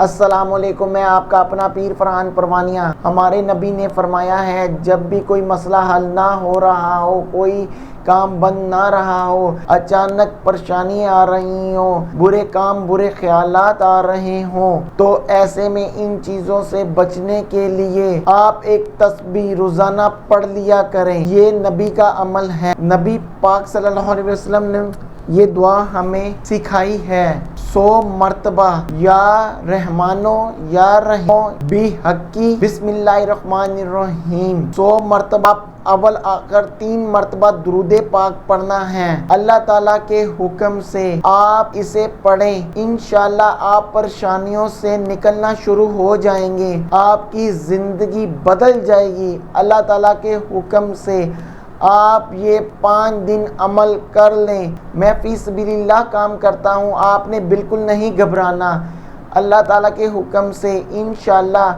السلام علیکم، میں آپ کا اپنا پیر فرحان پروانیہ۔ ہمارے نبی نے فرمایا ہے جب بھی کوئی مسئلہ حل نہ ہو رہا ہو، کوئی کام بن نہ رہا ہو، اچانک پریشانی آ رہی ہو، برے کام برے خیالات آ رہے ہوں، تو ایسے میں ان چیزوں سے بچنے کے لیے آپ ایک تسبیح روزانہ پڑھ لیا کریں۔ یہ نبی کا عمل ہے۔ نبی پاک صلی اللہ علیہ وسلم نے یہ دعا ہمیں سکھائی ہے۔ 100 مرتبہ یا رحمانو یا رحیمو بحقی بسم اللہ الرحمن الرحیم 100 مرتبہ اول آخر 3 مرتبہ درود پاک پڑھنا ہے۔ اللہ تعالیٰ کے حکم سے آپ اسے پڑھیں، انشاءاللہ آپ پریشانیوں سے نکلنا شروع ہو جائیں گے، آپ کی زندگی بدل جائے گی۔ اللہ تعالیٰ کے حکم سے آپ یہ 5 دن عمل کر لیں۔ میں فی سبیل اللہ کام کرتا ہوں، آپ نے بالکل نہیں گھبرانا۔ اللہ تعالیٰ کے حکم سے انشاءاللہ